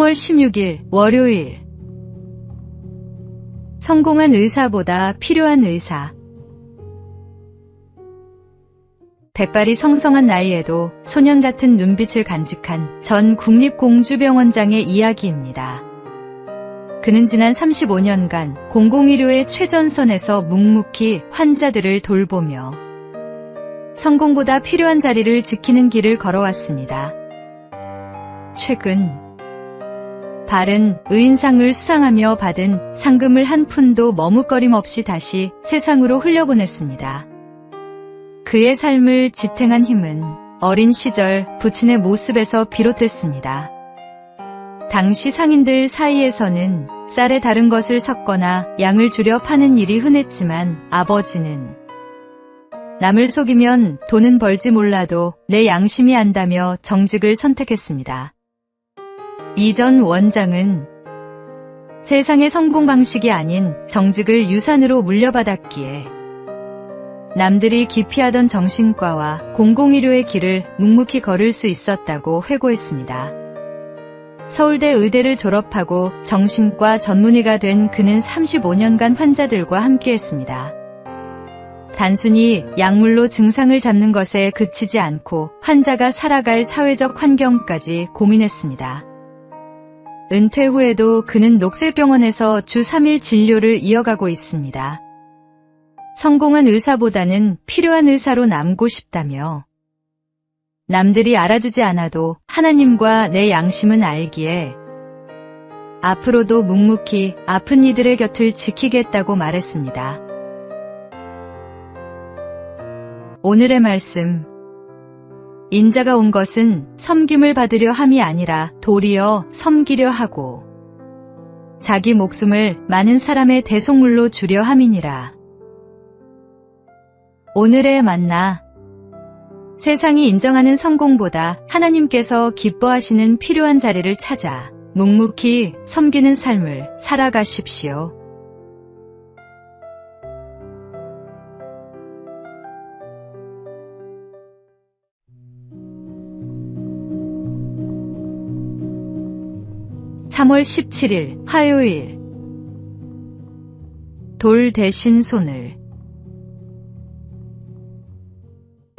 3월 16일 월요일. 성공한 의사보다 필요한 의사. 백발이 성성한 나이에도 소년 같은 눈빛을 간직한 전 국립공주병원장의 이야기입니다. 그는 지난 35년간 공공의료의 최전선에서 묵묵히 환자들을 돌보며 성공보다 필요한 자리를 지키는 길을 걸어왔습니다. 최근 바른 의인상을 수상하며 받은 상금을 한 푼도 머뭇거림 없이 다시 세상으로 흘려보냈습니다. 그의 삶을 지탱한 힘은 어린 시절 부친의 모습에서 비롯됐습니다. 당시 상인들 사이에서는 쌀에 다른 것을 섞거나 양을 줄여 파는 일이 흔했지만 아버지는 남을 속이면 돈은 벌지 몰라도 내 양심이 안다며 정직을 선택했습니다. 이전 원장은 세상의 성공 방식이 아닌 정직을 유산으로 물려받았기에 남들이 기피하던 정신과와 공공의료의 길을 묵묵히 걸을 수 있었다고 회고했습니다. 서울대 의대를 졸업하고 정신과 전문의가 된 그는 35년간 환자들과 함께했습니다. 단순히 약물로 증상을 잡는 것에 그치지 않고 환자가 살아갈 사회적 환경까지 고민했습니다. 은퇴 후에도 그는 녹색병원에서 주 3일 진료를 이어가고 있습니다. 성공한 의사보다는 필요한 의사로 남고 싶다며 남들이 알아주지 않아도 하나님과 내 양심은 알기에 앞으로도 묵묵히 아픈 이들의 곁을 지키겠다고 말했습니다. 오늘의 말씀. 인자가 온 것은 섬김을 받으려 함이 아니라 도리어 섬기려 하고 자기 목숨을 많은 사람의 대속물로 주려 함이니라. 오늘의 만나. 세상이 인정하는 성공보다 하나님께서 기뻐하시는 필요한 자리를 찾아 묵묵히 섬기는 삶을 살아가십시오. (3월 17일) 화요일. 돌 대신 손을.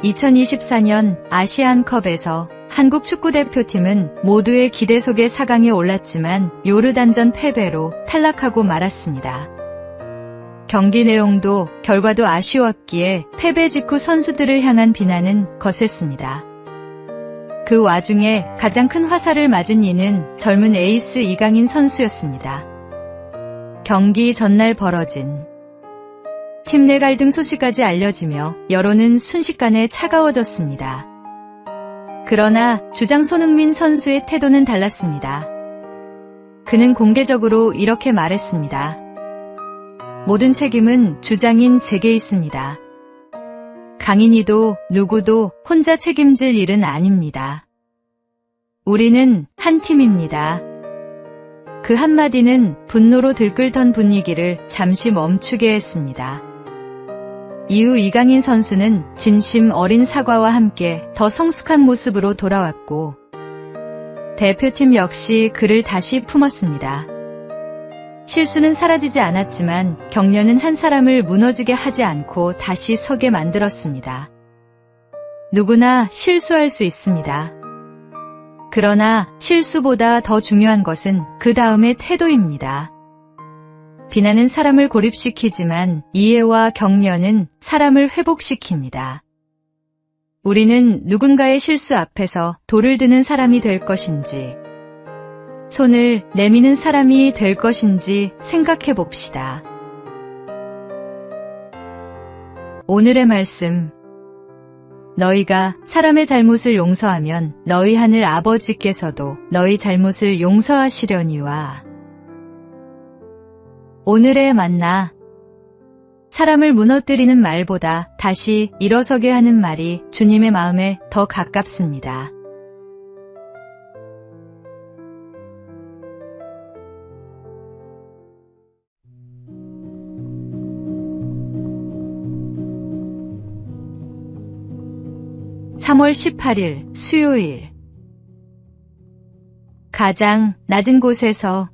2024년 아시안컵에서 한국 축구대표팀은 모두의 기대 속에 4강에 올랐지만 요르단전 패배로 탈락하고 말았습니다. 경기 내용도 결과도 아쉬웠기에 패배 직후 선수들을 향한 비난은 거셌습니다. 그 와중에 가장 큰 화살을 맞은 이는 젊은 에이스 이강인 선수였습니다. 경기 전날 벌어진 팀 내 갈등 소식까지 알려지며 여론은 순식간에 차가워졌습니다. 그러나 주장 손흥민 선수의 태도는 달랐습니다. 그는 공개적으로 이렇게 말했습니다. 모든 책임은 주장인 제게 있습니다. 강인이도 누구도 혼자 책임질 일은 아닙니다. 우리는 한 팀입니다. 그 한마디는 분노로 들끓던 분위기를 잠시 멈추게 했습니다. 이후 이강인 선수는 진심 어린 사과와 함께 더 성숙한 모습으로 돌아왔고 대표팀 역시 그를 다시 품었습니다. 실수는 사라지지 않았지만 격려는 한 사람을 무너지게 하지 않고 다시 서게 만들었습니다. 누구나 실수할 수 있습니다. 그러나 실수보다 더 중요한 것은 그 다음의 태도입니다. 비난은 사람을 고립시키지만 이해와 격려는 사람을 회복시킵니다. 우리는 누군가의 실수 앞에서 돌을 드는 사람이 될 것인지 손을 내미는 사람이 될 것인지 생각해 봅시다. 오늘의 말씀. 너희가 사람의 잘못을 용서하면 너희 하늘 아버지께서도 너희 잘못을 용서하시려니와. 오늘의 만나. 사람을 무너뜨리는 말보다 다시 일어서게 하는 말이 주님의 마음에 더 가깝습니다. (3월 18일) 수요일. 가장 낮은 곳에서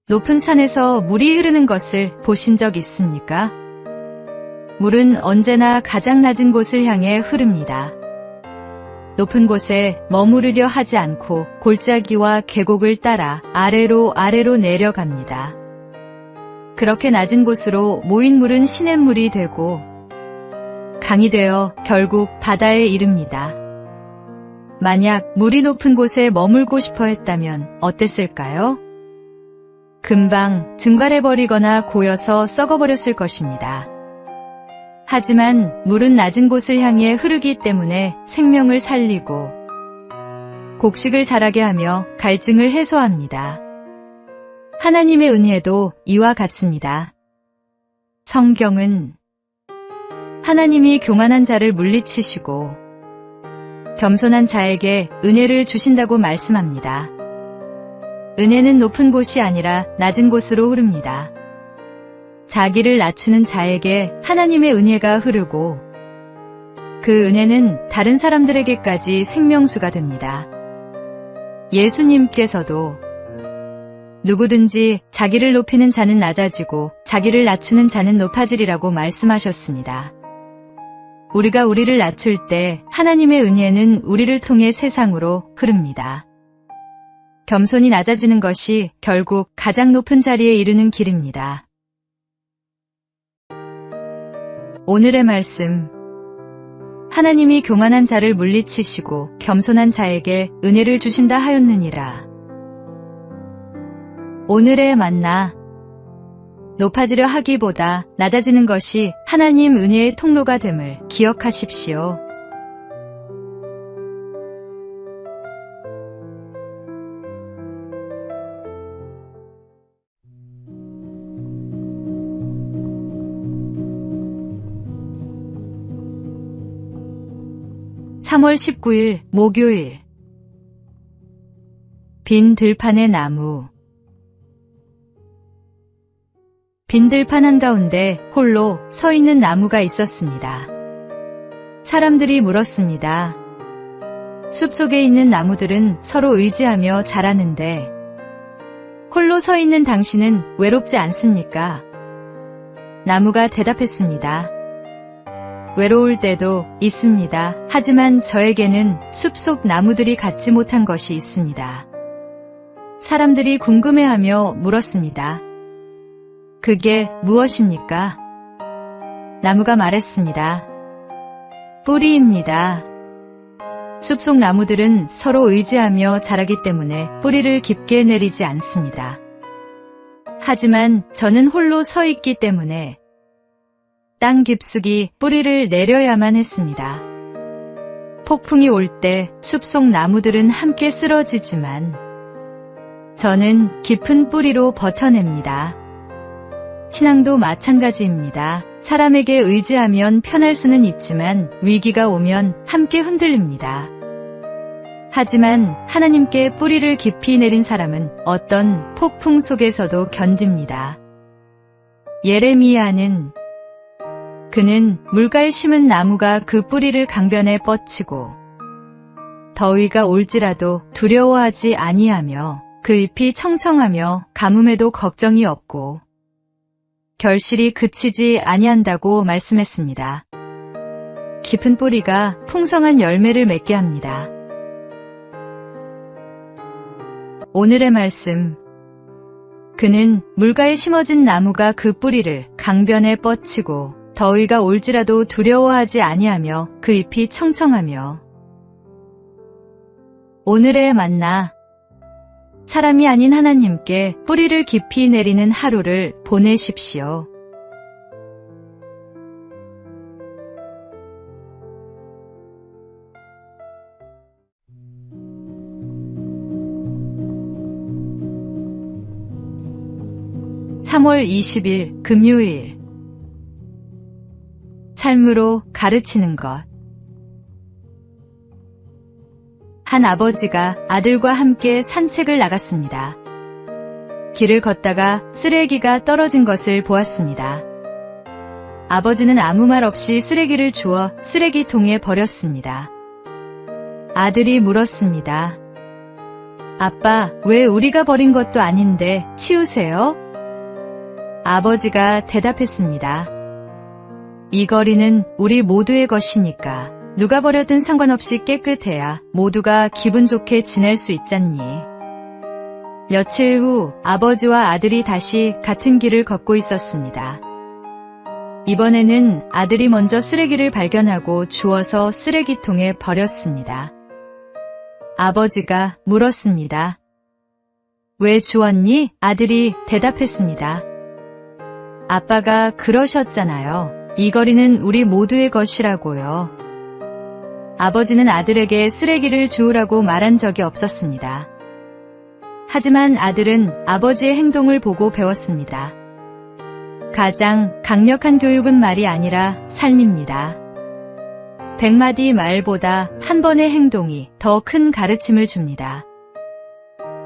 높은 산에서 물이 흐르는 것을 보신 적 있습니까? 물은 언제나 가장 낮은 곳을 향해 흐릅니다. 높은 곳에 머무르려 하지 않고 골짜기와 계곡을 따라 아래로 내려갑니다. 그렇게 낮은 곳으로 모인 물은 시냇물이 되고 강이 되어 결국 바다에 이릅니다. 만약 물이 높은 곳에 머물고 싶어 했다면 어땠을까요? 금방 증발해버리거나 고여서 썩어버렸을 것입니다. 하지만 물은 낮은 곳을 향해 흐르기 때문에 생명을 살리고 곡식을 자라게 하며 갈증을 해소합니다. 하나님의 은혜도 이와 같습니다. 성경은 하나님이 교만한 자를 물리치시고 겸손한 자에게 은혜를 주신다고 말씀합니다. 은혜는 높은 곳이 아니라 낮은 곳으로 흐릅니다. 자기를 낮추는 자에게 하나님의 은혜가 흐르고 그 은혜는 다른 사람들에게까지 생명수가 됩니다. 예수님께서도 누구든지 자기를 높이는 자는 낮아지고 자기를 낮추는 자는 높아지리라고 말씀하셨습니다. 우리가 우리를 낮출 때 하나님의 은혜는 우리를 통해 세상으로 흐릅니다. 겸손히 낮아지는 것이 결국 가장 높은 자리에 이르는 길입니다. 오늘의 말씀. 하나님이 교만한 자를 물리치시고 겸손한 자에게 은혜를 주신다 하였느니라. 오늘의 만나. 높아지려 하기보다 낮아지는 것이 하나님 은혜의 통로가 됨을 기억하십시오. (3월 19일) 목요일. 빈 들판의 나무. 빈 들판 한가운데 홀로 서 있는 나무가 있었습니다. 사람들이 물었습니다. 숲속에 있는 나무들은 서로 의지하며 자라는데 홀로 서 있는 당신은 외롭지 않습니까? 나무가 대답했습니다. 외로울 때도 있습니다. 하지만 저에게는 숲속 나무들이 갖지 못한 것이 있습니다. 사람들이 궁금해하며 물었습니다. 그게 무엇입니까? 나무가 말했습니다. 뿌리입니다. 숲속 나무들은 서로 의지하며 자라기 때문에 뿌리를 깊게 내리지 않습니다. 하지만 저는 홀로 서 있기 때문에 땅 깊숙이 뿌리를 내려야만 했습니다. 폭풍이 올 때 숲속 나무들은 함께 쓰러지지만 저는 깊은 뿌리로 버텨냅니다. 신앙도 마찬가지입니다. 사람에게 의지하면 편할 수는 있지만 위기가 오면 함께 흔들립니다. 하지만 하나님께 뿌리를 깊이 내린 사람은 어떤 폭풍 속에서도 견딥니다. 예레미야는 그는 물가에 심은 나무가 그 뿌리를 강변에 뻗치고 더위가 올지라도 두려워하지 아니하며 그 잎이 청청하며 가뭄에도 걱정이 없고 결실이 그치지 아니한다고 말씀했습니다. 깊은 뿌리가 풍성한 열매를 맺게 합니다. 오늘의 말씀. 그는 물가에 심어진 나무가 그 뿌리를 강변에 뻗치고 더위가 올지라도 두려워하지 아니하며 그 잎이 청청하며. 오늘의 만나. 사람이 아닌 하나님께 뿌리를 깊이 내리는 하루를 보내십시오. (3월 20일) 금요일. 삶으로 가르치는 것. 한 아버지가 아들과 함께 산책을 나갔습니다. 길을 걷다가 쓰레기가 떨어진 것을 보았습니다. 아버지는 아무 말 없이 쓰레기를 주워 쓰레기통에 버렸습니다. 아들이 물었습니다. 아빠, 왜 우리가 버린 것도 아닌데 치우세요? 아버지가 대답했습니다. 이 거리는 우리 모두의 것이니까 누가 버렸든 상관없이 깨끗해야 모두가 기분 좋게 지낼 수 있잖니. 며칠 후 아버지와 아들이 다시 같은 길을 걷고 있었습니다. 이번에는 아들이 먼저 쓰레기를 발견하고 주워서 쓰레기통에 버렸습니다. 아버지가 물었습니다. 왜 주웠니? 아들이 대답했습니다. 아빠가 그러셨잖아요. 이 거리는 우리 모두의 것이라고요. 아버지는 아들에게 쓰레기를 주우라고 말한 적이 없었습니다. 하지만 아들은 아버지의 행동을 보고 배웠습니다. 가장 강력한 교육은 말이 아니라 삶입니다. 100마디 말보다 한 번의 행동이 더 큰 가르침을 줍니다.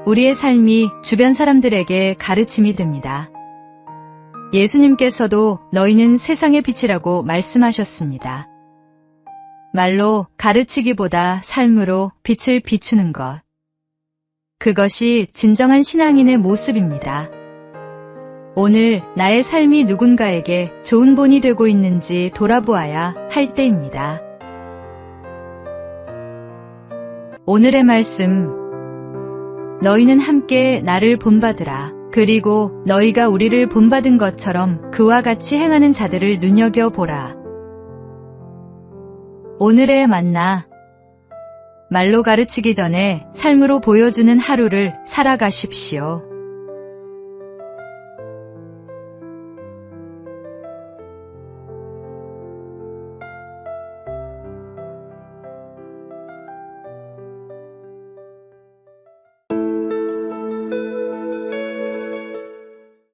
우리의 삶이 주변 사람들에게 가르침이 됩니다. 예수님께서도 너희는 세상의 빛이라고 말씀하셨습니다. 말로 가르치기보다 삶으로 빛을 비추는 것. 그것이 진정한 신앙인의 모습입니다. 오늘 나의 삶이 누군가에게 좋은 본이 되고 있는지 돌아보아야 할 때입니다. 오늘의 말씀. 너희는 함께 나를 본받으라. 그리고 너희가 우리를 본받은 것처럼 그와 같이 행하는 자들을 눈여겨보라. 오늘의 만나. 말로 가르치기 전에 삶으로 보여주는 하루를 살아가십시오.